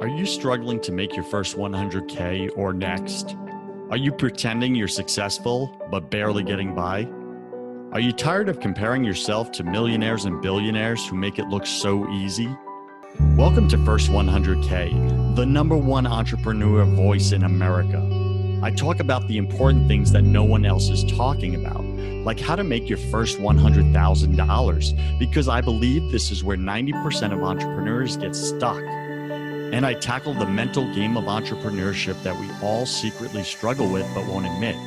Are you struggling to make your first 100K or next? Are you pretending you're successful but barely getting by? Are you tired of comparing yourself to millionaires and billionaires who make it look so easy? Welcome to First 100K, the #1 entrepreneur voice in America. I talk about the important things that no one else is talking about, like how to make your first $100,000, because I believe this is where 90% of entrepreneurs get stuck. And I tackle the mental game of entrepreneurship that we all secretly struggle with but won't admit.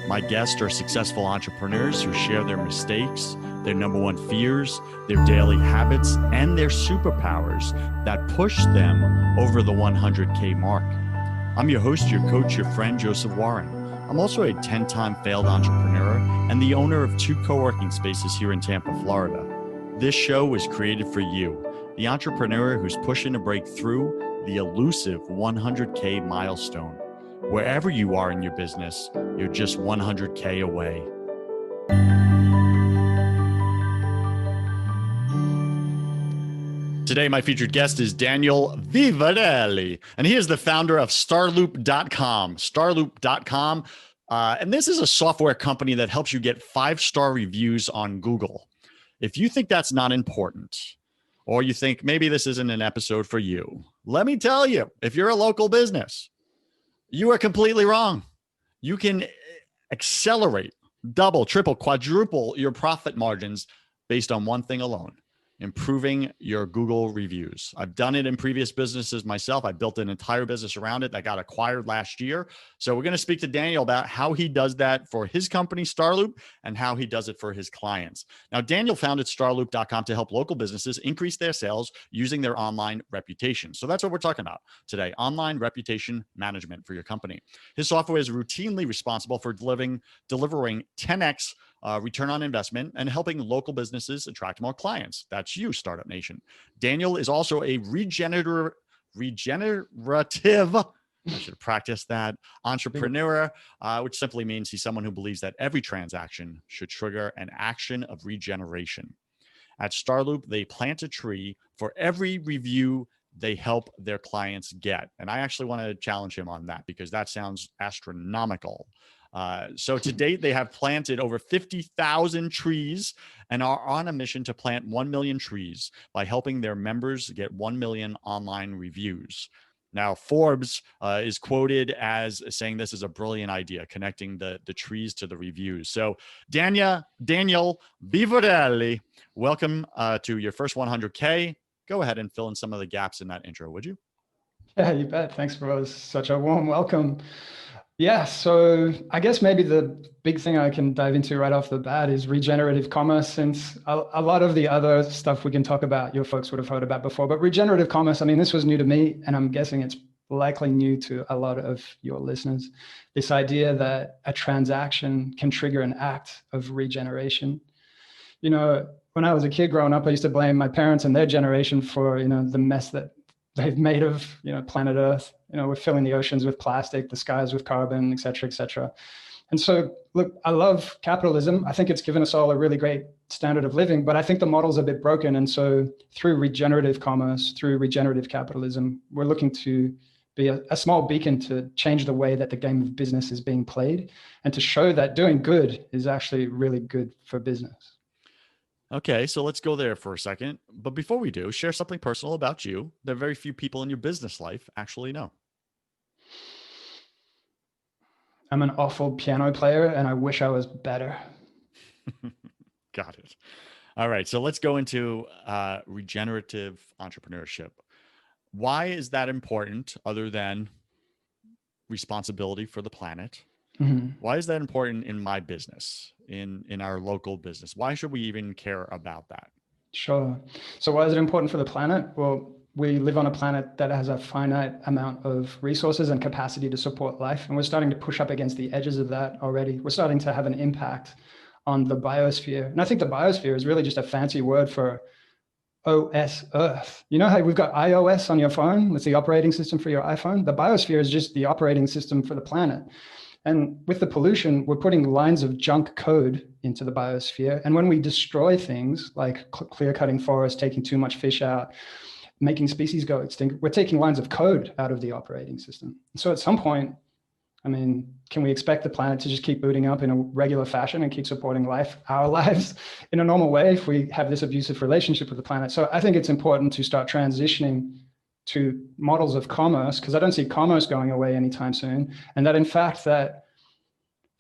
My guests are successful entrepreneurs who share their mistakes, their #1 fears, their daily habits, and their superpowers that push them over the 100K mark. I'm your host, your coach, your friend, Joseph Warren. I'm also a 10-time failed entrepreneur and the owner of 2 co-working spaces here in Tampa, Florida. This show was created for you, the entrepreneur who's pushing to break through the elusive 100K milestone. Wherever you are in your business, you're just 100K away. Today, my featured guest is Daniel Vivarelli, and he is the founder of Starloop.com. Starloop.com, and this is a software company that helps you get 5-star reviews on Google. If you think that's not important, or you think maybe this isn't an episode for you, let me tell you, if you're a local business, you are completely wrong. You can accelerate, double, triple, quadruple your profit margins based on one thing alone: improving your Google reviews. I've done it in previous businesses myself. I built an entire business around it that got acquired last year. So we're going to speak to Daniel about how he does that for his company, Starloop, and how he does it for his clients. Now, Daniel founded Starloop.com to help local businesses increase their sales using their online reputation. So that's what we're talking about today: online reputation management for your company. His software is routinely responsible for delivering 10x return on investment and helping local businesses attract more clients. That's you, Startup Nation. Daniel is also a regenerative, I should have practiced that, entrepreneur, which simply means he's someone who believes that every transaction should trigger an action of regeneration. At Starloop, they plant a tree for every review they help their clients get. And I actually want to challenge him on that because that sounds astronomical. So to date, they have planted over 50,000 trees and are on a mission to plant 1 million trees by helping their members get 1 million online reviews. Now, Forbes is quoted as saying this is a brilliant idea, connecting the trees to the reviews. So Daniel Vivarelli, welcome to your first 100K. Go ahead and fill in some of the gaps in that intro, would you? Yeah, you bet. Thanks for such a warm welcome. Yeah, so I guess maybe the big thing I can dive into right off the bat is regenerative commerce, since a lot of the other stuff we can talk about, your folks would have heard about before. But regenerative commerce, I mean, this was new to me, and I'm guessing it's likely new to a lot of your listeners. This idea that a transaction can trigger an act of regeneration. You know, when I was a kid growing up, I used to blame my parents and their generation for, the mess that they've made of, planet Earth. We're filling the oceans with plastic, the skies with carbon, et cetera, et cetera. And so, look, I love capitalism. I think it's given us all a really great standard of living, but I think the model's a bit broken. And so through regenerative commerce, through regenerative capitalism, we're looking to be a small beacon to change the way that the game of business is being played and to show that doing good is actually really good for business. Okay, so let's go there for a second. But before we do, share something personal about you that very few people in your business life actually know. I'm an awful piano player and I wish I was better. Got it. All right, so let's go into regenerative entrepreneurship. Why is that important other than responsibility for the planet? Mm-hmm. Why is that important in my business, in our local business? Why should we even care about that? Sure. So why is it important for the planet? Well, we live on a planet that has a finite amount of resources and capacity to support life. And we're starting to push up against the edges of that already. We're starting to have an impact on the biosphere. And I think the biosphere is really just a fancy word for OS Earth. You know how we've got iOS on your phone? It's the operating system for your iPhone. The biosphere is just the operating system for the planet. And with the pollution, we're putting lines of junk code into the biosphere. And when we destroy things like clear cutting forests, taking too much fish out, making species go extinct. We're taking lines of code out of the operating system. So at some point, I mean, can we expect the planet to just keep booting up in a regular fashion and keep supporting our lives in a normal way if we have this abusive relationship with the planet? So I think it's important to start transitioning to models of commerce, because I don't see commerce going away anytime soon. And that in fact, that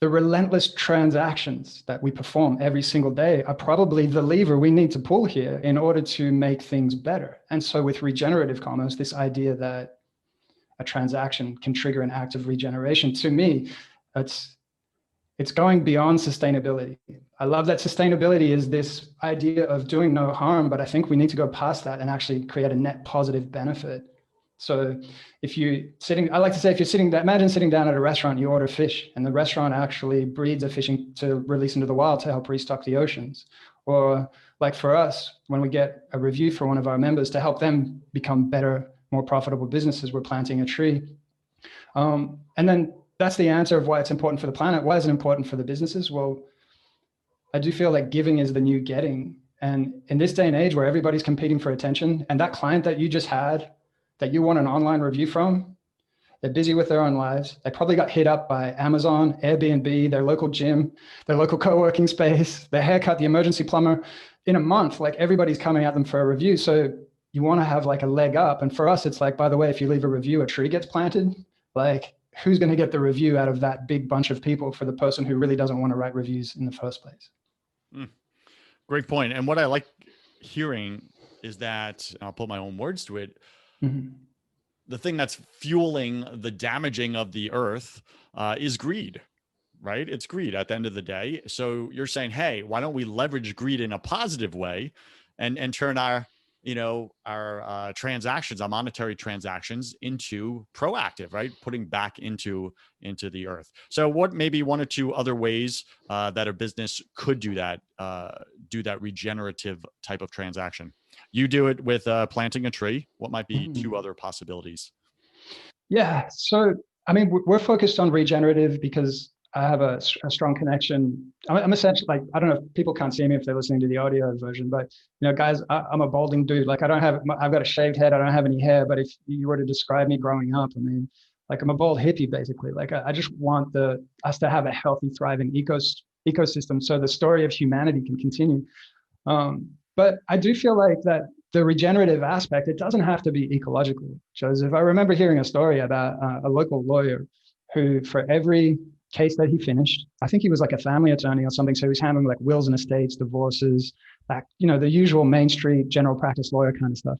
the relentless transactions that we perform every single day are probably the lever we need to pull here in order to make things better. And so with regenerative commerce, this idea that a transaction can trigger an act of regeneration, to me, it's going beyond sustainability. I love that sustainability is this idea of doing no harm, but I think we need to go past that and actually create a net positive benefit. So if you're sitting, I like to say, if you're sitting, imagine sitting down at a restaurant, you order fish, and the restaurant actually breeds a fish to release into the wild to help restock the oceans. Or like for us, when we get a review for one of our members to help them become better, more profitable businesses, we're planting a tree. And then that's the answer of why it's important for the planet. Why is it important for the businesses? Well, I do feel like giving is the new getting. And in this day and age where everybody's competing for attention, and that client that you just had, that you want an online review from, they're busy with their own lives. They probably got hit up by Amazon, Airbnb, their local gym, their local co-working space, their haircut, the emergency plumber. In a month, like everybody's coming at them for a review. So you want to have like a leg up. And for us, it's like, by the way, if you leave a review, a tree gets planted. Like, who's going to get the review out of that big bunch of people for the person who really doesn't want to write reviews in the first place? Great point. And what I like hearing is that, I'll put my own words to it, the thing that's fueling the damaging of the earth is greed, right? It's greed at the end of the day. So you're saying, hey, why don't we leverage greed in a positive way and turn our transactions, our monetary transactions, into proactive, right? Putting back into the earth. So what maybe one or two other ways that a business could do that regenerative type of transaction? You do it with planting a tree. What might be two other possibilities? Yeah. So, I mean, we're focused on regenerative because I have a strong connection. I'm essentially like, I don't know if people can't see me if they're listening to the audio version, but guys, I'm a balding dude. Like I've got a shaved head. I don't have any hair, but if you were to describe me growing up, I mean, like I'm a bald hippie basically. Like I just want us to have a healthy, thriving ecosystem so the story of humanity can continue. But I do feel like that the regenerative aspect, it doesn't have to be ecological. Joseph, I remember hearing a story about a local lawyer who, for every case that he finished, I think he was like a family attorney or something, so he was handling like wills and estates, divorces, the usual Main Street general practice lawyer kind of stuff.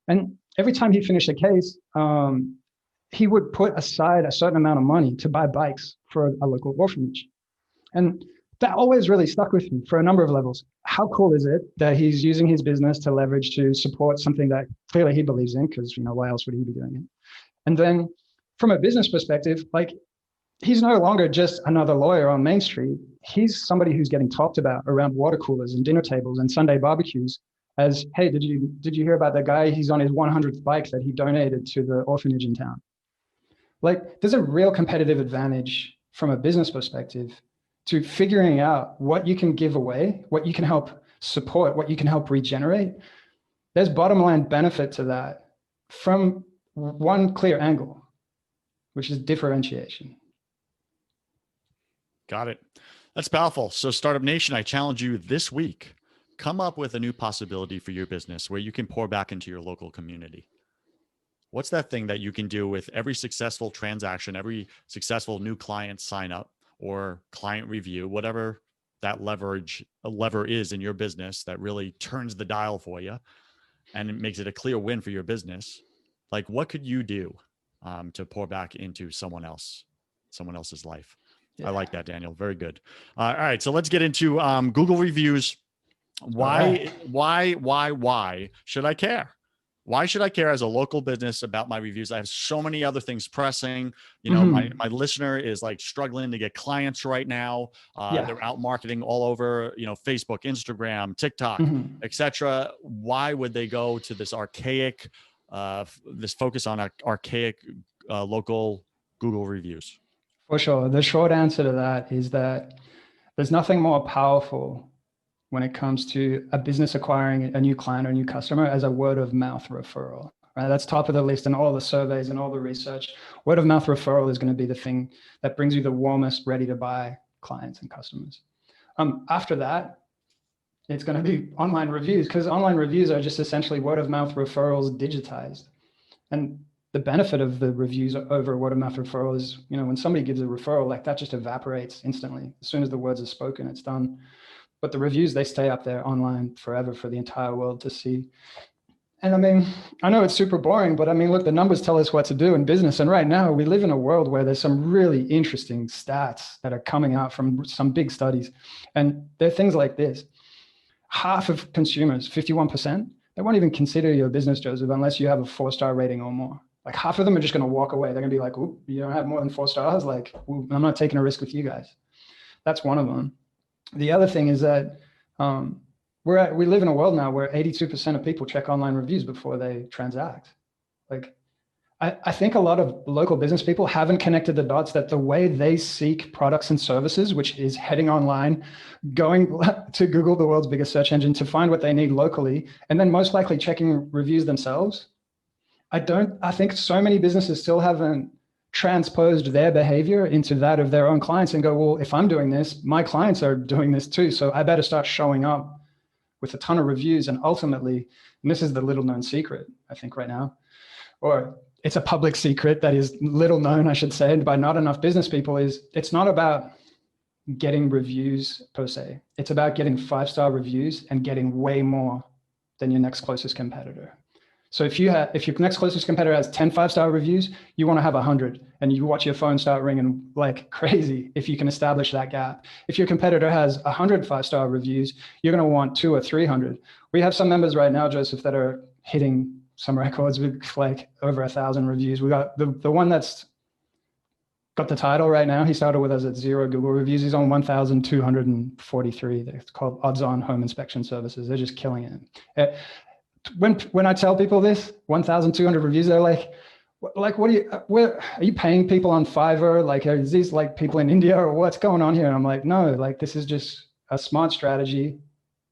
And every time he finished a case, he would put aside a certain amount of money to buy bikes for a local orphanage. And that always really stuck with me for a number of levels. How cool is it that he's using his business to leverage to support something that clearly he believes in, because why else would he be doing it? And then from a business perspective, like he's no longer just another lawyer on Main Street. He's somebody who's getting talked about around water coolers and dinner tables and Sunday barbecues as, hey, did you hear about that guy? He's on his 100th bike that he donated to the orphanage in town. Like there's a real competitive advantage from a business perspective to figuring out what you can give away, what you can help support, what you can help regenerate. There's bottom line benefit to that from one clear angle, which is differentiation. Got it. That's powerful. So Startup Nation, I challenge you this week, come up with a new possibility for your business where you can pour back into your local community. What's that thing that you can do with every successful transaction, every successful new client sign up or client review, whatever that lever is in your business that really turns the dial for you and it makes it a clear win for your business? Like what could you do to pour back into someone else's life? Yeah. I like that, Daniel. Very good. All right. So let's get into Google reviews. Why should I care? Why should I care as a local business about my reviews? I have so many other things pressing. My listener is like struggling to get clients right now. They're out marketing all over, Facebook, Instagram, TikTok, etc. Why would they go to this archaic, this focus on archaic local Google reviews? For sure. The short answer to that is that there's nothing more powerful when it comes to a business acquiring a new client or a new customer as a word of mouth referral. Right? That's top of the list in all the surveys and all the research. Word of mouth referral is going to be the thing that brings you the warmest, ready to buy clients and customers. After that, it's going to be online reviews, because online reviews are just essentially word of mouth referrals digitized. And the benefit of the reviews over word of mouth referral is, when somebody gives a referral, like that just evaporates instantly. As soon as the words are spoken, it's done. But the reviews, they stay up there online forever for the entire world to see. And I mean, I know it's super boring, but I mean, look, the numbers tell us what to do in business. And right now we live in a world where there's some really interesting stats that are coming out from some big studies. And they're things like this. Half of consumers, 51%, they won't even consider your business, Joseph, unless you have a 4-star rating or more. Like half of them are just going to walk away. They're going to be like, "Oop, you don't have more than 4 stars. Like, I'm not taking a risk with you guys." That's one of them. The other thing is that we live in a world now where 82% of people check online reviews before they transact. Like, I think a lot of local business people haven't connected the dots that the way they seek products and services, which is heading online, going to Google, the world's biggest search engine, to find what they need locally, and then most likely checking reviews themselves. I think so many businesses still haven't transposed their behavior into that of their own clients and go, well, if I'm doing this, my clients are doing this too. So I better start showing up with a ton of reviews. And ultimately, and this is the little known secret, I think right now, or it's a public secret that is little known, I should say, by not enough business people, is it's not about getting reviews per se. It's about getting 5-star reviews and getting way more than your next closest competitor. So if your next closest competitor has 10 5-star reviews, you want to have 100, and you watch your phone start ringing like crazy if you can establish that gap. If your competitor has 100 5-star reviews, you're going to want 200 or 300. We have some members right now, Joseph, that are hitting some records with like over 1,000 reviews. We got the one that's got the title right now. He started with us at 0 Google reviews. He's on 1,243. It's called Odds On Home Inspection Services. They're just killing it. When I tell people this, 1,200 reviews, they're like, where are you paying people on Fiverr? Like, are these like people in India, or what's going on here? And I'm like, no, like this is just a smart strategy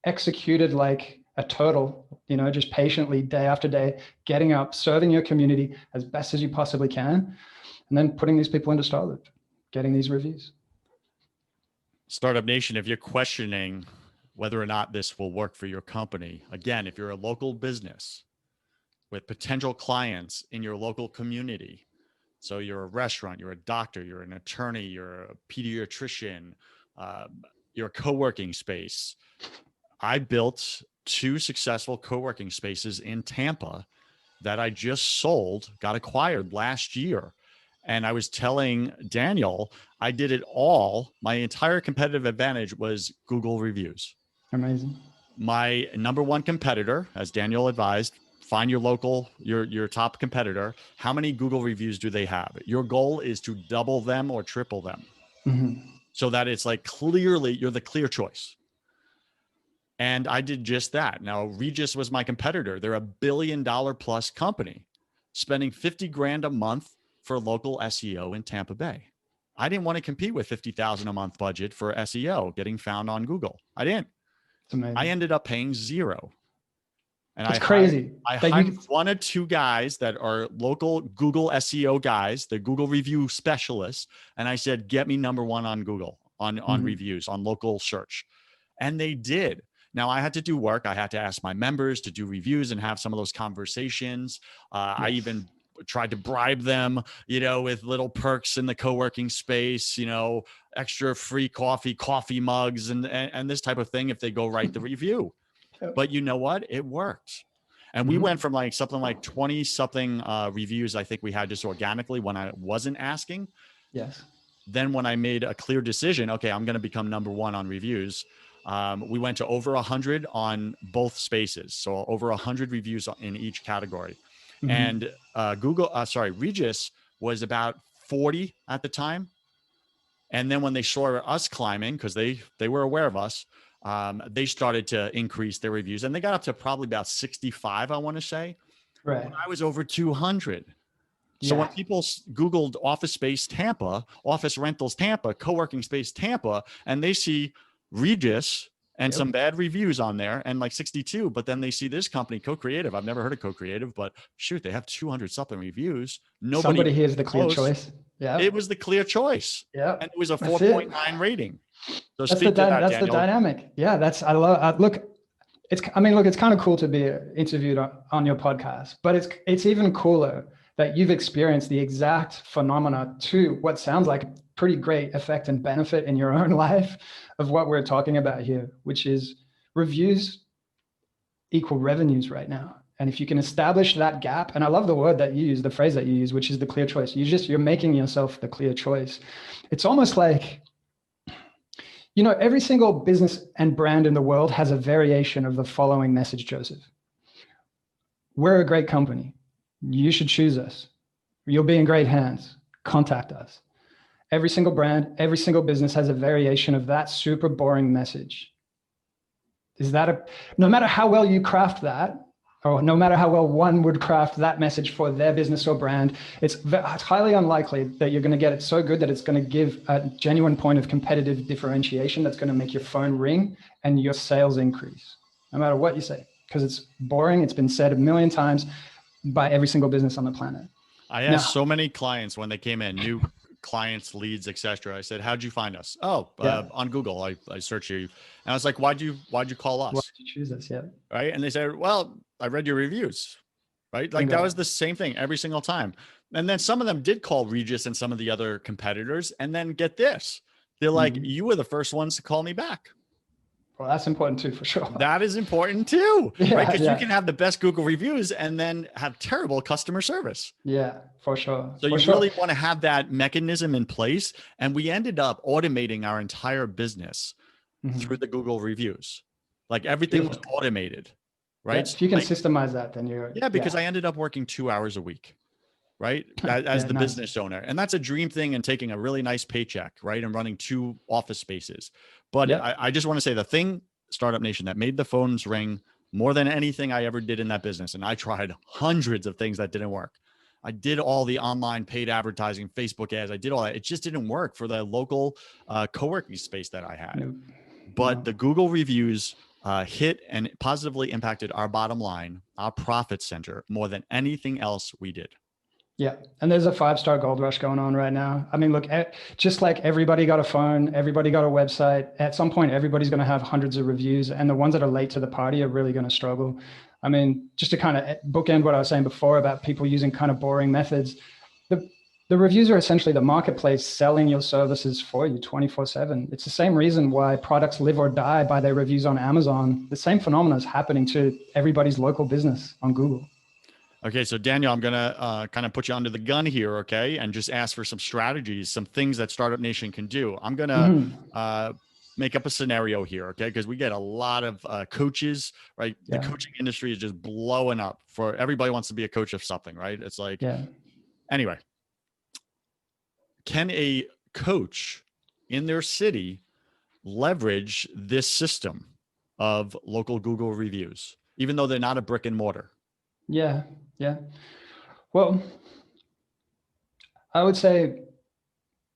executed like a turtle, just patiently day after day, getting up, serving your community as best as you possibly can, and then putting these people into Startup, getting these reviews. Startup Nation, if you're questioning whether or not this will work for your company, again, if you're a local business with potential clients in your local community, so you're a restaurant, you're a doctor, you're an attorney, you're a pediatrician, you're a co-working space. I built 2 successful co-working spaces in Tampa that I just sold, got acquired last year. And I was telling Daniel, I did it all. My entire competitive advantage was Google reviews. Amazing. My number one competitor, as Daniel advised, find your local, your top competitor. How many Google reviews do they have? Your goal is to double them or triple them, so that it's like clearly you're the clear choice. And I did just that. Now, Regis was my competitor. They're $1 billion plus company, spending 50 grand a month for local SEO in Tampa Bay. I didn't want to compete with $50,000 a month budget for SEO getting found on Google. I didn't. I ended up paying 0. And it's crazy. I hired 1 or 2 guys that are local Google SEO guys, the Google review specialists. And I said, get me number 1 on Google, on reviews, on local search. And they did. Now I had to do work. I had to ask my members to do reviews and have some of those conversations. I even tried to bribe them, with little perks in the co-working space, extra free coffee mugs and this type of thing if they go write the review. But you know what? It worked. And we went from like something like 20 something reviews I think we had just organically when I wasn't asking. Yes. Then when I made a clear decision, okay, I'm going to become number 1 on reviews. We went to over 100 on both spaces. So over 100 reviews in each category. And Regis was about 40 at the time. And then when they saw us climbing, because they were aware of us, they started to increase their reviews, and they got up to probably about 65, I want to say. Right. When I was over 200. So when people Googled office space Tampa, office rentals Tampa, co-working space Tampa, and they see Regis and some bad reviews on there and like 62, but then they see this company, Co-Creative. I've never heard of Co-Creative, but shoot, they have 200 something reviews. Somebody here's the clear choice. Yeah. It was the clear choice. Yeah. And it was a 4.9 rating. So that's the dynamic. Yeah. Look, it's kind of cool to be interviewed on your podcast, but it's even cooler that you've experienced the exact phenomena to what sounds like a pretty great effect and benefit in your own life of what we're talking about here, which is reviews equal revenues right now. And if you can establish that gap, and I love the word that you use, the phrase that you use, which is the clear choice. You're making yourself the clear choice. It's almost like, every single business and brand in the world has a variation of the following message, Joseph. We're a great company. You should choose us. You'll be in great hands. Contact us. Every single brand, every single business has a variation of that super boring message. No matter how well you craft that, or no matter how well one would craft that message for their business or brand, it's highly unlikely that you're going to get it so good that it's going to give a genuine point of competitive differentiation that's going to make your phone ring and your sales increase, no matter what you say, because it's boring. It's been said a million times by every single business on the planet. I asked so many clients when they came in, new clients, leads, etc. I said, "How'd you find us?" On Google. I searched you, and I was like, "Why'd you call us? Why'd you choose us?" Yeah. Right. And they said, "Well, I read your reviews." Right. Like that was the same thing every single time. And then some of them did call Regis and some of the other competitors. And then get this, they're like, "You were the first ones to call me back." Well, that's important too, for sure. That is important too, right? Because you can have the best Google reviews and then have terrible customer service. Yeah, for sure. So you really want to have that mechanism in place. And we ended up automating our entire business through the Google reviews. Like everything was automated, right? Yeah, if you can systemize that, then you're... Yeah, because I ended up working 2 hours a week, right? As the business owner. And that's a dream thing, and taking a really nice paycheck, right? And running 2 office spaces. But I just want to say the thing, Startup Nation, that made the phones ring more than anything I ever did in that business. And I tried hundreds of things that didn't work. I did all the online paid advertising, Facebook ads. I did all that. It just didn't work for the local co-working space that I had. But the Google reviews hit and positively impacted our bottom line, our profit center, more than anything else we did. Yeah. And there's a 5-star gold rush going on right now. I mean, look, just like everybody got a phone, everybody got a website, at some point, everybody's going to have hundreds of reviews, and the ones that are late to the party are really going to struggle. I mean, just to kind of bookend what I was saying before about people using kind of boring methods, the reviews are essentially the marketplace selling your services for you 24/7. It's the same reason why products live or die by their reviews on Amazon. The same phenomena is happening to everybody's local business on Google. Okay, so Daniel, I'm going to kind of put you under the gun here, okay, and just ask for some strategies, some things that Startup Nation can do. I'm going to make up a scenario here, okay, because we get a lot of coaches, right? The coaching industry is just blowing up. For everybody wants to be a coach of something, right? It's like, anyway, can a coach in their city leverage this system of local Google reviews, even though they're not a brick and mortar? Yeah. Well, I would say,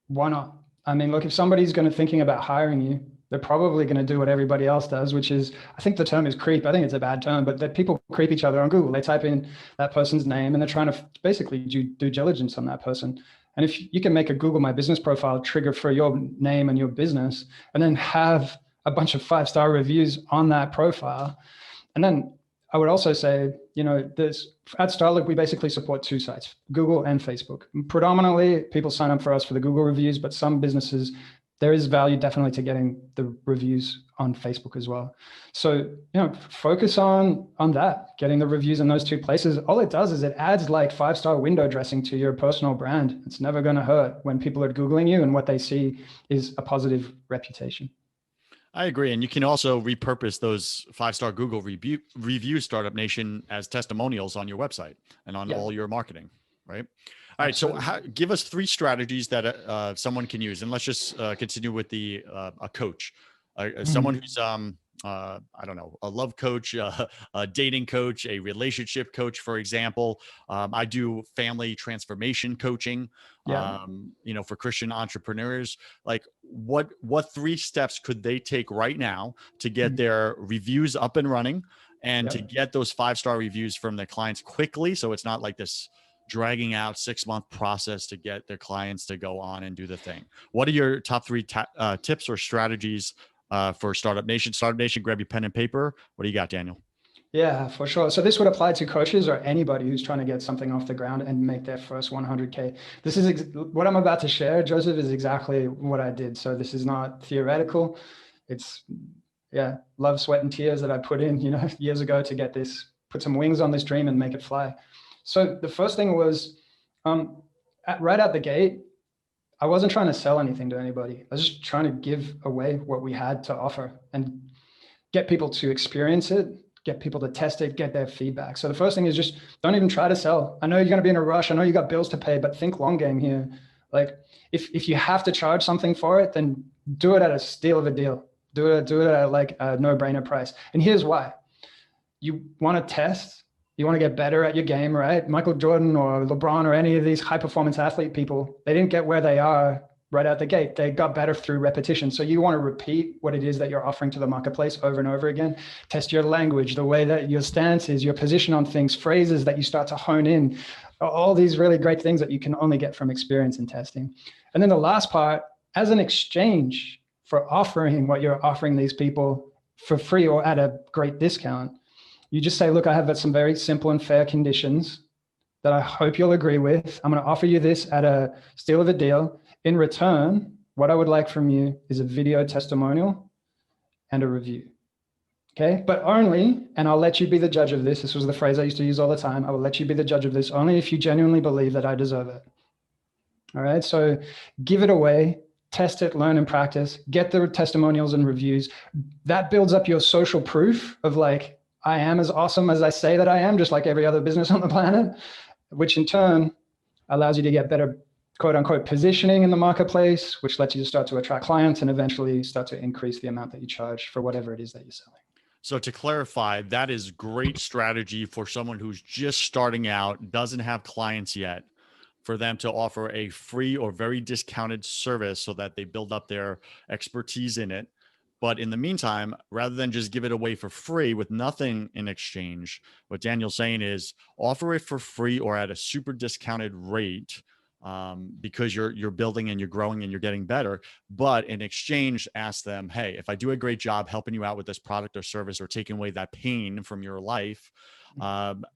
why not? I mean, look, if somebody's thinking about hiring you, they're probably going to do what everybody else does, which is, I think the term is creep. I think it's a bad term, but that people creep each other on Google. They type in that person's name and they're trying to basically do due diligence on that person. And if you can make a Google My Business profile trigger for your name and your business, and then have a bunch of 5-star reviews on that profile, and then I would also say, at Starlink, we basically support 2 sites, Google and Facebook. Predominantly, people sign up for us for the Google reviews, but some businesses, there is value definitely to getting the reviews on Facebook as well. So, focus on that, getting the reviews in those 2 places. All it does is it adds like 5-star window dressing to your personal brand. It's never going to hurt when people are Googling you and what they see is a positive reputation. I agree. And you can also repurpose those 5-star Google reviews, Startup Nation, as testimonials on your website and on all your marketing, right? All right. Absolutely. So give us 3 strategies that someone can use. And let's just continue with a coach, someone who's I don't know, a love coach, a dating coach, a relationship coach, for example. I do family transformation coaching, Yeah. for Christian entrepreneurs. Like what 3 steps could they take right now to get Mm. their reviews up and running and Yeah. to get those 5-star reviews from their clients quickly? So it's not like this dragging out 6-month process to get their clients to go on and do the thing. What are your top 3 tips or strategies for Startup Nation? Startup Nation, grab your pen and paper. What do you got, Daniel? Yeah, for sure. So this would apply to coaches or anybody who's trying to get something off the ground and make their first 100K. This is what I'm about to share, Joseph, is exactly what I did. So this is not theoretical. It's, yeah, love, sweat, and tears that I put in, years ago to get this, put some wings on this dream and make it fly. So the first thing was, right out the gate, I wasn't trying to sell anything to anybody. I was just trying to give away what we had to offer and get people to experience it, get people to test it, get their feedback. So the first thing is just don't even try to sell. I know you're going to be in a rush. I know you got bills to pay, but think long game here. Like if you have to charge something for it, then do it at a steal of a deal. Do it at like a no-brainer price. And here's why. You want to test, you want to get better at your game, right? Michael Jordan or LeBron or any of these high-performance athlete people, they didn't get where they are right out the gate. They got better through repetition. So you want to repeat what it is that you're offering to the marketplace over and over again. Test your language, the way that your stance is, your position on things, phrases that you start to hone in, all these really great things that you can only get from experience and testing. And then the last part, as an exchange for offering what you're offering these people for free or at a great discount, you just say, look, I have some very simple and fair conditions that I hope you'll agree with. I'm going to offer you this at a steal of a deal. In return, what I would like from you is a video testimonial and a review. Okay, but only, and I'll let you be the judge of this. This was the phrase I used to use all the time. I will let you be the judge of this only if you genuinely believe that I deserve it. All right, so give it away, test it, learn and practice, get the testimonials and reviews. That builds up your social proof of like, I am as awesome as I say that I am, just like every other business on the planet, which in turn allows you to get better quote unquote positioning in the marketplace, which lets you start to attract clients and eventually start to increase the amount that you charge for whatever it is that you're selling. So to clarify, that is great strategy for someone who's just starting out, doesn't have clients yet, for them to offer a free or very discounted service so that they build up their expertise in it. But in the meantime, rather than just give it away for free with nothing in exchange, what Daniel's saying is offer it for free or at a super discounted rate, because you're building and you're growing and you're getting better. But in exchange, ask them, hey, if I do a great job helping you out with this product or service or taking away that pain from your life,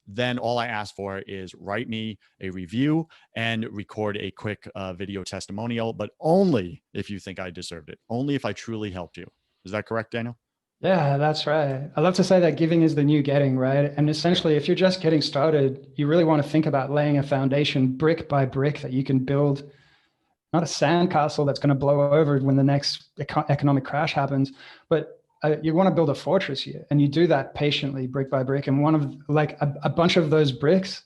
then all I ask for is write me a review and record a quick video testimonial, but only if you think I deserved it, only if I truly helped you. Is that correct, Daniel? Yeah, that's right. I love to say that giving is the new getting, right? And essentially, if you're just getting started, you really want to think about laying a foundation brick by brick that you can build, not a sandcastle that's going to blow over when the next economic crash happens, but you want to build a fortress here. And you do that patiently, brick by brick. And one of like a bunch of those bricks,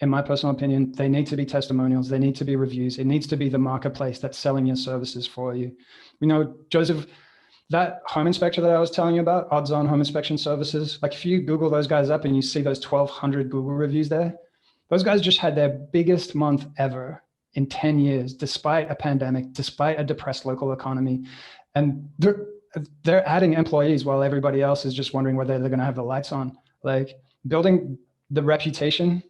in my personal opinion, they need to be testimonials. They need to be reviews. It needs to be the marketplace that's selling your services for you. Joseph, that home inspector that I was telling you about, odds on home inspection services, like if you Google those guys up and you see those 1,200 Google reviews there, those guys just had their biggest month ever in 10 years, despite a pandemic, despite a depressed local economy. And they're adding employees while everybody else is just wondering whether they're going to have the lights on. Like building the reputation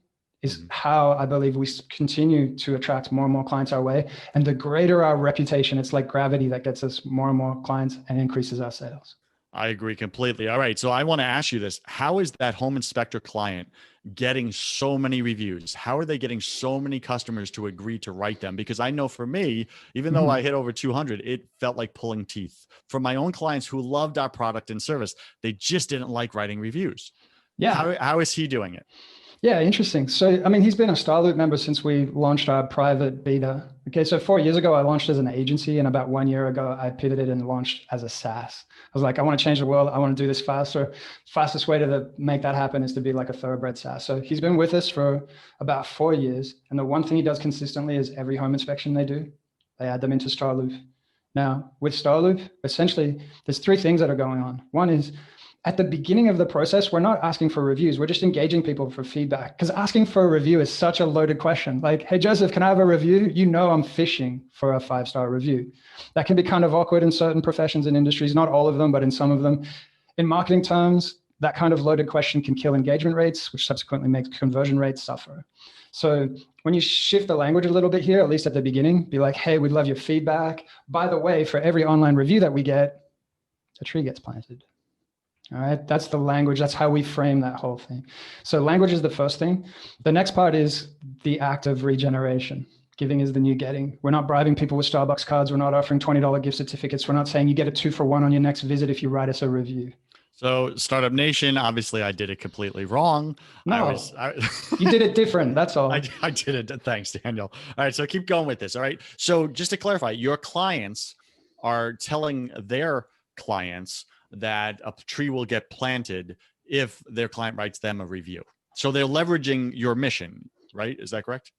is how I believe we continue to attract more and more clients our way. And the greater our reputation, it's like gravity that gets us more and more clients and increases our sales. I agree completely. All right. So I want to ask you this. How is that home inspector client getting so many reviews? How are they getting so many customers to agree to write them? Because I know for me, even though I hit over 200, it felt like pulling teeth. For my own clients who loved our product and service, they just didn't like writing reviews. Yeah. How is he doing it? Yeah, interesting. So, I mean, he's been a StarLoop member since we launched our private beta. Okay, so 4 years ago, I launched as an agency, and about 1 year ago, I pivoted and launched as a SaaS. I was like, I want to change the world. I want to do this faster. Fastest way to make that happen is to be like a thoroughbred SaaS. So he's been with us for about 4 years. And the one thing he does consistently is every home inspection they do, they add them into StarLoop. Now, with StarLoop, essentially, there's three things that are going on. One is at the beginning of the process, we're not asking for reviews. We're just engaging people for feedback, because asking for a review is such a loaded question. Like, hey, Joseph, can I have a review? You know, I'm fishing for a 5-star review. That can be kind of awkward in certain professions and industries, not all of them, but in some of them. In marketing terms, that kind of loaded question can kill engagement rates, which subsequently makes conversion rates suffer. So when you shift the language a little bit here, at least at the beginning, be like, hey, we'd love your feedback. By the way, for every online review that we get, a tree gets planted. All right, that's the language. That's how we frame that whole thing. So language is the first thing. The next part is the act of regeneration. Giving is the new getting. We're not bribing people with Starbucks cards. We're not offering $20 gift certificates. We're not saying you get a 2-for-1 on your next visit if you write us a review. So Startup Nation, obviously I did it completely wrong. No, you did it different. That's all. I did it. Thanks, Daniel. All right, so keep going with this. All right. So just to clarify, your clients are telling their clients that a tree will get planted if their client writes them a review. So they're leveraging your mission, right? Is that correct?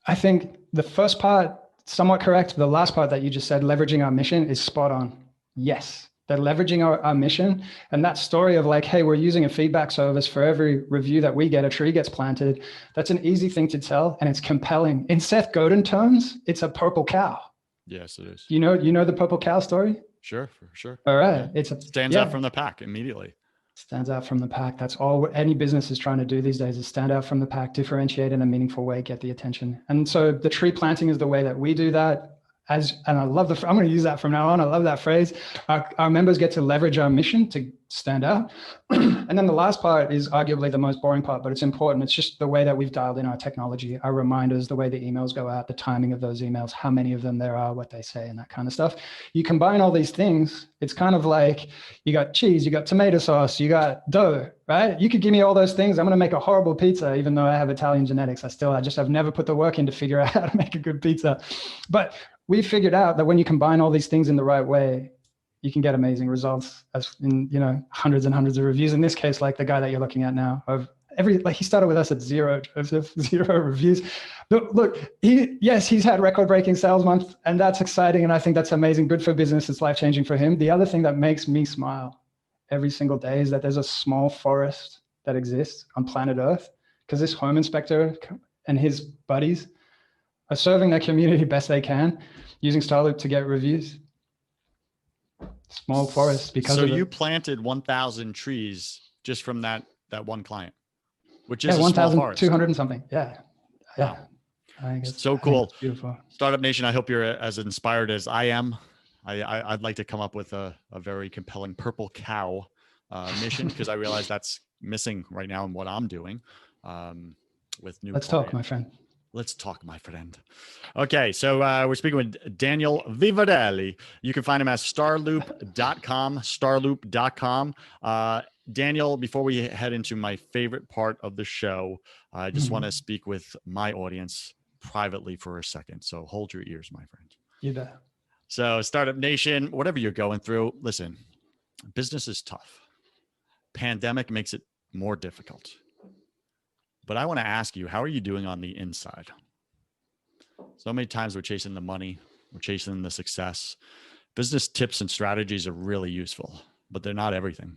I think the first part, somewhat correct. The last part that you just said, leveraging our mission, is spot on. Yes, they're leveraging our mission. And that story of like, hey, we're using a feedback service for every review that we get, a tree gets planted. That's an easy thing to tell. And it's compelling. In Seth Godin terms, it's a purple cow. Yes, it is. You know the purple cow story? Sure, for sure. All right. Yeah. Stands out from the pack immediately. Stands out from the pack. That's all any business is trying to do these days, is stand out from the pack, differentiate in a meaningful way, get the attention. And so the tree planting is the way that we do that. And I love I'm going to use that from now on. I love that phrase. Our members get to leverage our mission to stand out. And then the last part is arguably the most boring part, but it's important. It's just the way that we've dialed in our technology, our reminders, the way the emails go out, the timing of those emails, how many of them there are, what they say, and that kind of stuff. You combine all these things, it's kind of like you got cheese, you got tomato sauce, you got dough, right? You could give me all those things. I'm going to make a horrible pizza, even though I have Italian genetics. I've never put the work in to figure out how to make a good pizza. But we figured out that when you combine all these things in the right way, you can get amazing results, as in, hundreds and hundreds of reviews. In this case, like the guy that you're looking at now, he started with us at zero reviews. But look, he's had record-breaking sales month, and that's exciting. And I think that's amazing. Good for business. It's life-changing for him. The other thing that makes me smile every single day is that there's a small forest that exists on planet Earth, because this home inspector and his buddies are serving their community best they can, using StarLoop to get reviews. Small forest because so you planted 1,000 trees just from that one client, which is 1,200 and something. Yeah. So cool. Beautiful. Startup Nation, I hope you're as inspired as I am. I'd like to come up with a very compelling purple cow mission, because I realize that's missing right now in what I'm doing with new. Let's talk, my friend. Let's talk, my friend. Okay, so we're speaking with Daniel Vivarelli. You can find him at starloop.com, starloop.com. Daniel, before we head into my favorite part of the show, I just want to speak with my audience privately for a second. So hold your ears, my friend. You bet. So Startup Nation, whatever you're going through, listen, business is tough. Pandemic makes it more difficult. But I want to ask you, how are you doing on the inside? So many times we're chasing the money, we're chasing the success. Business tips and strategies are really useful, but they're not everything.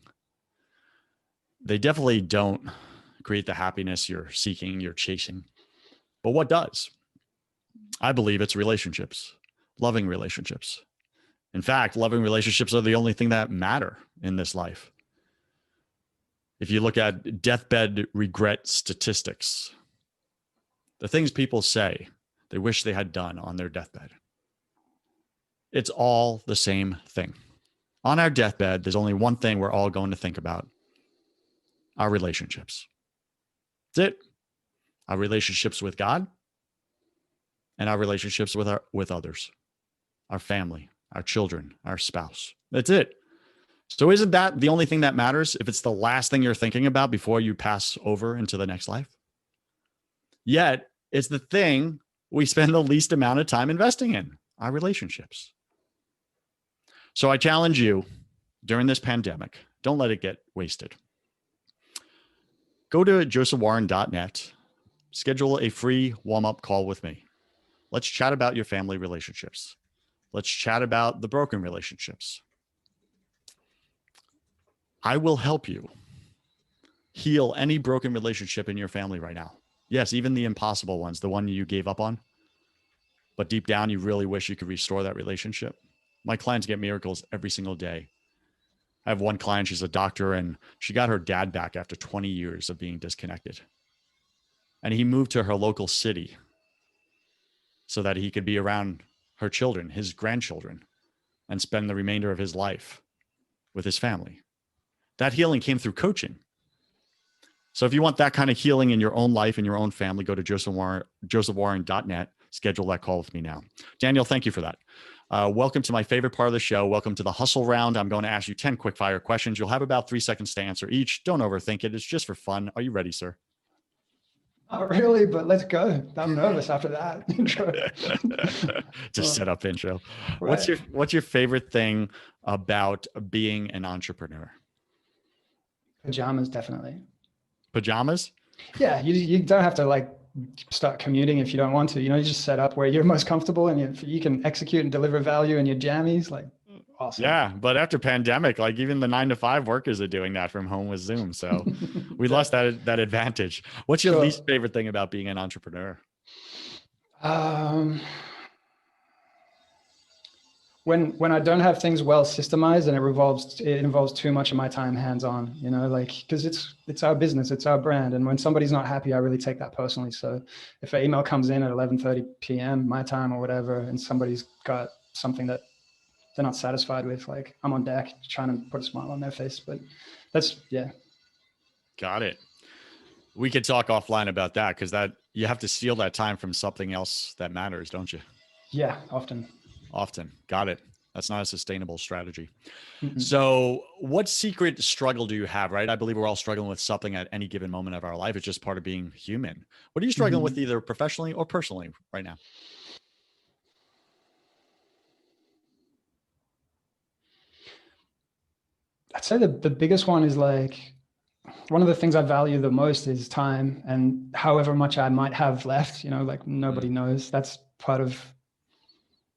They definitely don't create the happiness you're seeking, you're chasing. But what does? I believe it's relationships, loving relationships. In fact, loving relationships are the only thing that matter in this life. If you look at deathbed regret statistics, the things people say they wish they had done on their deathbed, it's all the same thing. On our deathbed, there's only one thing we're all going to think about: our relationships. That's it. Our relationships with God and our relationships with others, our family, our children, our spouse. That's it. So isn't that the only thing that matters if it's the last thing you're thinking about before you pass over into the next life? Yet it's the thing we spend the least amount of time investing in, our relationships. So I challenge you during this pandemic, don't let it get wasted. Go to josephwarren.net, schedule a free warm-up call with me. Let's chat about your family relationships. Let's chat about the broken relationships. I will help you heal any broken relationship in your family right now. Yes, even the impossible ones, the one you gave up on, but deep down, you really wish you could restore that relationship. My clients get miracles every single day. I have one client, she's a doctor, and she got her dad back after 20 years of being disconnected. And he moved to her local city so that he could be around her children, his grandchildren, and spend the remainder of his life with his family. That healing came through coaching. So if you want that kind of healing in your own life and your own family, go to josephwarren.net. Schedule that call with me now. Daniel, thank you for that. Welcome to my favorite part of the show. Welcome to the hustle round. I'm going to ask you 10 quick fire questions. You'll have about 3 seconds to answer each. Don't overthink it. It's just for fun. Are you ready, sir? Not really, but let's go. I'm nervous after that intro. Just set up intro. Right. What's your favorite thing about being an entrepreneur? Pajamas, definitely. Pajamas? Yeah, you don't have to like start commuting if you don't want to. You just set up where you're most comfortable and you can execute and deliver value in your jammies. Like, awesome. Yeah, but after pandemic, like even the 9-to-5 workers are doing that from home with Zoom. So we lost that advantage. What's your least favorite thing about being an entrepreneur? When I don't have things well systemized and it involves too much of my time hands-on, because it's our business, it's our brand. And when somebody's not happy, I really take that personally. So if an email comes in at 11:30 p.m. my time or whatever, and somebody's got something that they're not satisfied with, like I'm on deck trying to put a smile on their face. But yeah. Got it. We could talk offline about that because you have to steal that time from something else that matters, don't you? Yeah, often. Got it. That's not a sustainable strategy. Mm-hmm. So what secret struggle do you have, right? I believe we're all struggling with something at any given moment of our life. It's just part of being human. What are you struggling with either professionally or personally right now? I'd say the biggest one is like, one of the things I value the most is time, and however much I might have left, like nobody knows. That's part of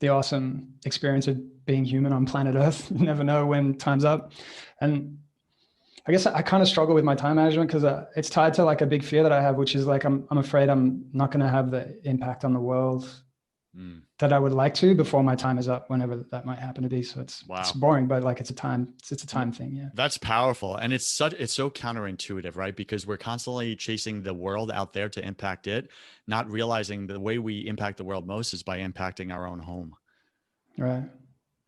the awesome experience of being human on planet Earth. You never know when time's up. And I guess I kind of struggle with my time management because it's tied to like a big fear that I have, which is like, I'm afraid I'm not going to have the impact on the world that I would like to before my time is up, whenever that might happen to be. So it's boring, but like it's a time thing. Yeah. That's powerful. And it's so counterintuitive, right? Because we're constantly chasing the world out there to impact it, not realizing the way we impact the world most is by impacting our own home. Right.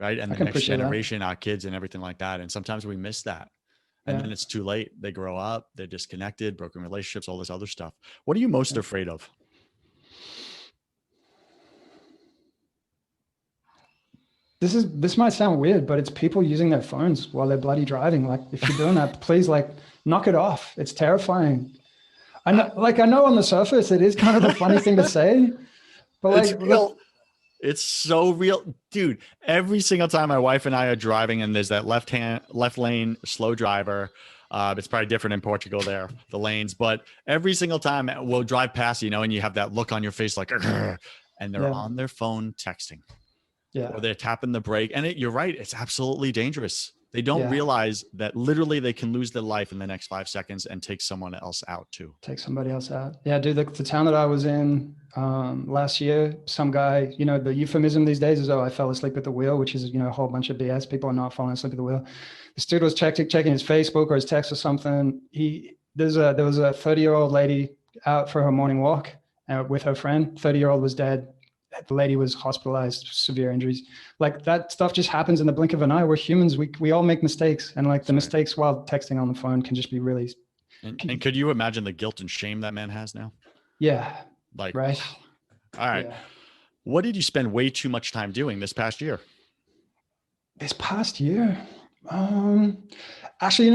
And the next generation, our kids and everything like that. And sometimes we miss that. And then it's too late. They grow up, they're disconnected, broken relationships, all this other stuff. What are you most afraid of? This might sound weird, but it's people using their phones while they're bloody driving. Like, if you're doing that, please knock it off. It's terrifying. I know on the surface it is kind of a funny thing to say, but it's real. It's so real, dude. Every single time my wife and I are driving and there's that left lane slow driver, it's probably different in Portugal there, the lanes, but every single time we'll drive past, and you have that look on your face like, and they're on their phone texting. Yeah. Or they're tapping the brake. And you're right. It's absolutely dangerous. They don't realize that literally they can lose their life in the next 5 seconds and take someone else out too. Take somebody else out. Yeah, dude, the town that I was in last year, some guy, the euphemism these days is, I fell asleep at the wheel, which is, a whole bunch of BS. People are not falling asleep at the wheel. This dude was checking his Facebook or his text or something. There was a 30-year-old lady out for her morning walk with her friend. 30-year-old was dead. The lady was hospitalized, severe injuries. Like, that stuff just happens in the blink of an eye. We're humans. We all make mistakes. And like the mistakes while texting on the phone can just be really. And could you imagine the guilt and shame that man has now? Yeah. Like, right. All right. Yeah. What did you spend way too much time doing this past year? This past year? Actually,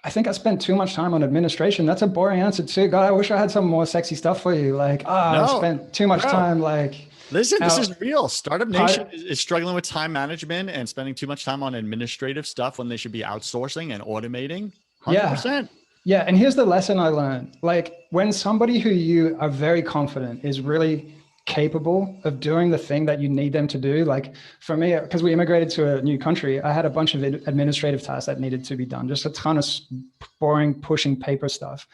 I think I spent too much time on administration. That's a boring answer too. God, I wish I had some more sexy stuff for you. Like, I spent too much time. Like, listen, this is real. Startup Nation is struggling with time management and spending too much time on administrative stuff when they should be outsourcing and automating. 100%. Yeah. And here's the lesson I learned. Like, when somebody who you are very confident is really capable of doing the thing that you need them to do. Like for me, because we immigrated to a new country, I had a bunch of administrative tasks that needed to be done, just a ton of boring, pushing paper stuff.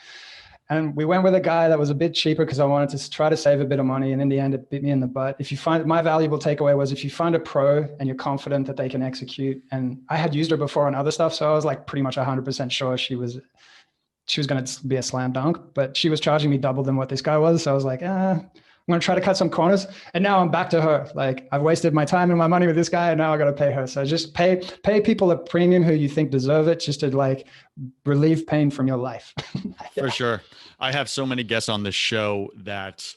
And we went with a guy that was a bit cheaper because I wanted to try to save a bit of money. And in the end, it bit me in the butt. If you find, my valuable takeaway was, if you find a pro and you're confident that they can execute, and I had used her before on other stuff, so I was like pretty much 100% sure she was going to be a slam dunk, but she was charging me double than what this guy was. So I was like, I'm going to try to cut some corners. And now I'm back to her. Like, I've wasted my time and my money with this guy, and now I got to pay her. So just pay people a premium who you think deserve it, just to like relieve pain from your life. Yeah. For sure. I have so many guests on this show that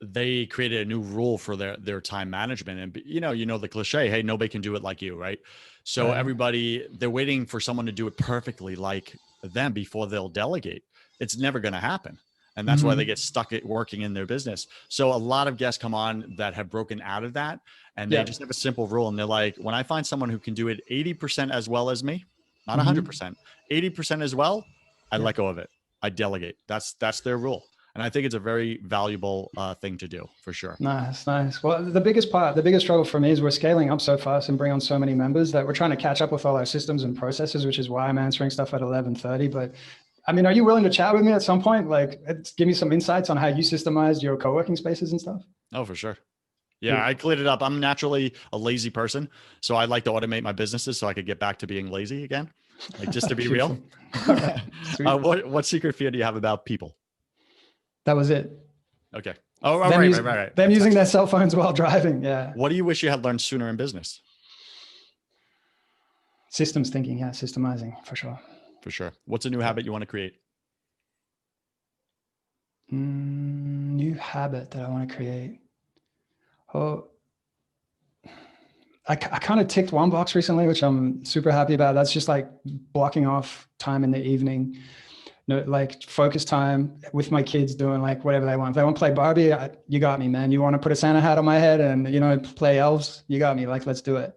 they created a new rule for their time management. And you know the cliche, hey, nobody can do it like you, right? So everybody, they're waiting for someone to do it perfectly like them before they'll delegate. It's never going to happen. And that's why they get stuck at working in their business. So a lot of guests come on that have broken out of that, and they just have a simple rule. And they're like, when I find someone who can do it 80% as well as me, not 100%, 80% as well, I let go of it. I delegate. That's their rule. And I think it's a very valuable thing to do, for sure. Nice. Well, the biggest struggle for me is we're scaling up so fast and bring on so many members that we're trying to catch up with all our systems and processes, which is why I'm answering stuff at 11:30. But I mean, are you willing to chat with me at some point? Like, give me some insights on how you systemized your co-working spaces and stuff? Oh, for sure. Yeah, I cleared it up. I'm naturally a lazy person, so I like to automate my businesses so I could get back to being lazy again. Like, just to be real. What secret fear do you have about people? That was it. Okay. Oh, right. Them using their cell phones while driving. Yeah. What do you wish you had learned sooner in business? Systems thinking. Yeah. Systemizing, for sure. For sure. What's a new habit you want to create? New habit that I want to create. Oh, I kind of ticked one box recently, which I'm super happy about. That's just like blocking off time in the evening, like focus time with my kids doing like whatever they want. If they want to play Barbie, you got me, man. You want to put a Santa hat on my head and, play elves, you got me. Like, let's do it.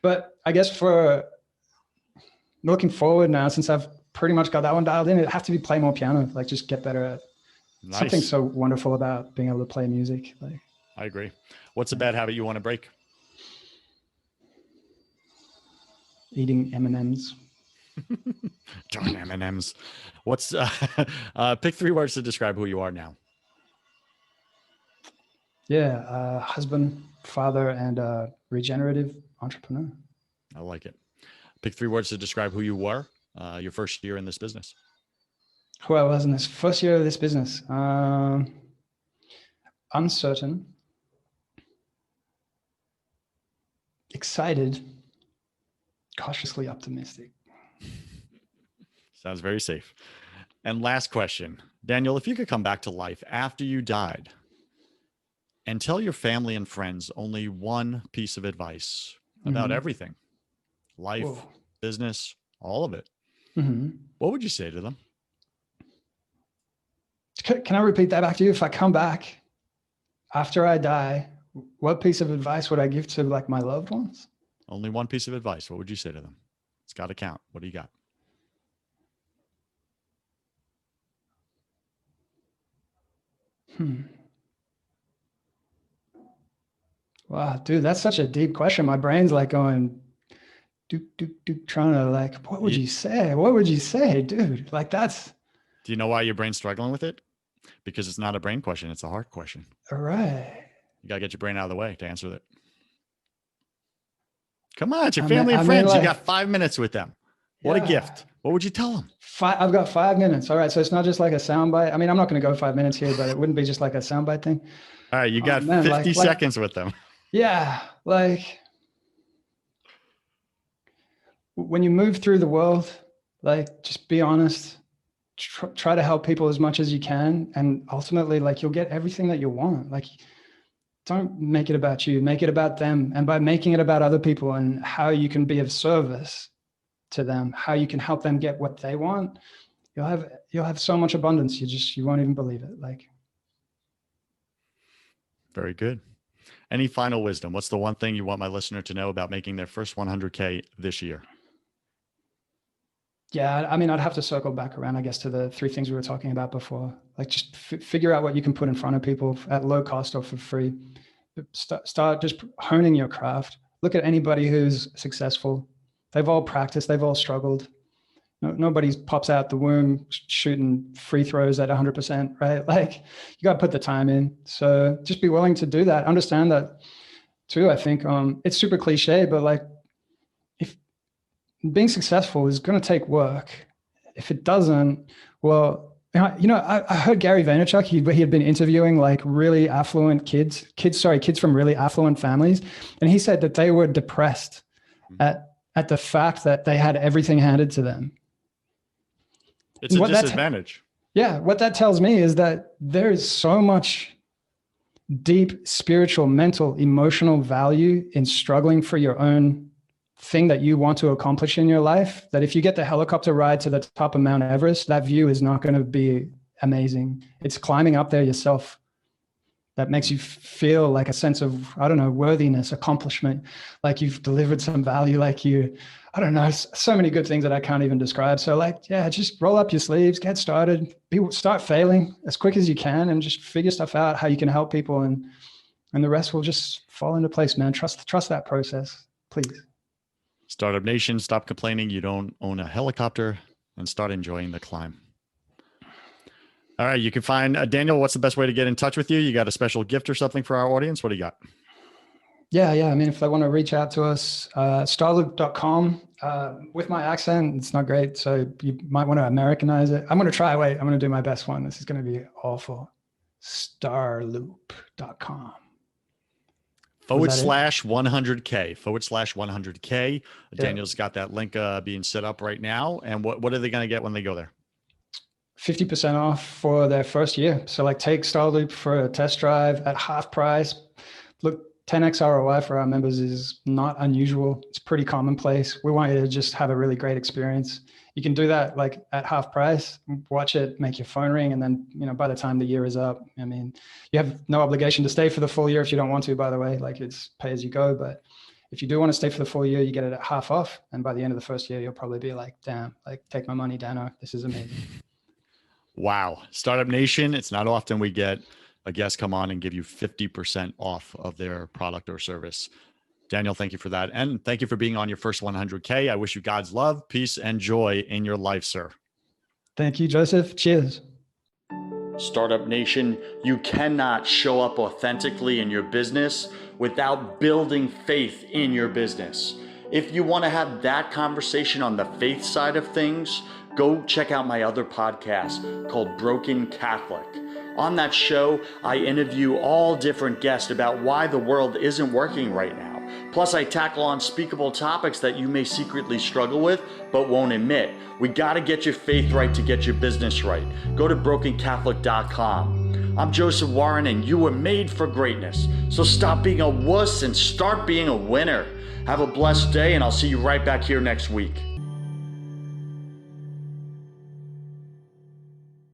But I guess for looking forward now, since I've pretty much got that one dialed in, it'd have to be play more piano, like just get better at something so wonderful about being able to play music. Like, I agree. What's a bad habit you want to break? Eating M&Ms. Darn M&Ms. What's pick 3 words to describe who you are now? Yeah, husband, father, and regenerative entrepreneur. I like it. Pick 3 words to describe who you were your first year in this business. Who I was in this first year of this business. Uncertain, excited, cautiously optimistic. Sounds very safe. And last question, Daniel, if you could come back to life after you died and tell your family and friends only one piece of advice about everything, life, business, all of it, what would you say to them? Can I repeat that back to you? If I come back after I die, what piece of advice would I give to like my loved ones? Only one piece of advice. What would you say to them? It's got to count. What do you got? Wow, dude, that's such a deep question. My brain's like going, trying to like, what would you say? What would you say, dude? Like that's. Do you know why your brain's struggling with it? Because it's not a brain question. It's a heart question. All right. You got to get your brain out of the way to answer it. Come on, it's your family and friends. You got 5 minutes with them. What a gift. What would you tell them? I've got 5 minutes. All right. So it's not just like a soundbite. I mean, I'm not going to go 5 minutes here, but it wouldn't be just like a soundbite thing. All right. You got 50 seconds with them. Yeah. Like when you move through the world, like just be honest, try to help people as much as you can. And ultimately, like you'll get everything that you want. Like don't make it about you, make it about them. And by making it about other people and how you can be of service to them, how you can help them get what they want, you'll have so much abundance. You won't even believe it. Like, very good. Any final wisdom? What's the one thing you want my listener to know about making their first 100K this year? Yeah, I mean, I'd have to circle back around, I guess, to the three things we were talking about before. Like just figure out what you can put in front of people at low cost or for free. Start just honing your craft. Look at anybody who's successful. They've all practiced, they've all struggled. Nobody pops out the womb shooting free throws at 100%, right? Like you got to put the time in. So just be willing to do that. Understand that too. I think it's super cliche, but like if being successful is going to take work. If it doesn't, well, I heard Gary Vaynerchuk, he had been interviewing like really affluent kids from really affluent families. And he said that they were depressed at the fact that they had everything handed to them. It's a disadvantage. What that tells me is that there is so much deep spiritual, mental, emotional value in struggling for your own thing that you want to accomplish in your life, that if you get the helicopter ride to the top of Mount Everest, that view is not going to be amazing. It's climbing up there yourself that makes you feel like a sense of, I don't know, worthiness, accomplishment, like you've delivered some value, like I don't know, so many good things that I can't even describe. So like, yeah, just roll up your sleeves, get started, start failing as quick as you can and just figure stuff out, how you can help people, and the rest will just fall into place, man. Trust that process, please. Startup Nation, stop complaining you don't own a helicopter and start enjoying the climb. All right, you can find Daniel. What's the best way to get in touch with you? You got a special gift or something for our audience? What do you got? Yeah. I mean, if they want to reach out to us, starloop.com. With my accent, it's not great, so you might want to Americanize it. I'm going to try. Wait, I'm going to do my best one. This is going to be awful. Starloop.com. /100K, /100K. Yeah. Daniel's got that link being set up right now. And what are they going to get when they go there? 50% off for their first year. So like take Starloop for a test drive at half price. Look, 10x ROI for our members is not unusual. It's pretty commonplace. We want you to just have a really great experience. You can do that like at half price, watch it, make your phone ring. And then, by the time the year is up, I mean, you have no obligation to stay for the full year if you don't want to, by the way, like it's pay as you go. But if you do want to stay for the full year, you get it at half off. And by the end of the first year, you'll probably be like, damn, like take my money, Dano. This is amazing. Wow. Startup Nation, it's not often we get a guest come on and give you 50% off of their product or service. Daniel, thank you for that. And thank you for being on your first 100K. I wish you God's love, peace, and joy in your life, sir. Thank you, Joseph. Cheers. Startup Nation, you cannot show up authentically in your business without building faith in your business. If you want to have that conversation on the faith side of things, go check out my other podcast called Broken Catholic. On that show, I interview all different guests about why the world isn't working right now. Plus, I tackle unspeakable topics that you may secretly struggle with, but won't admit. We got to get your faith right to get your business right. Go to brokencatholic.com. I'm Joseph Warren, and you were made for greatness. So stop being a wuss and start being a winner. Have a blessed day, and I'll see you right back here next week.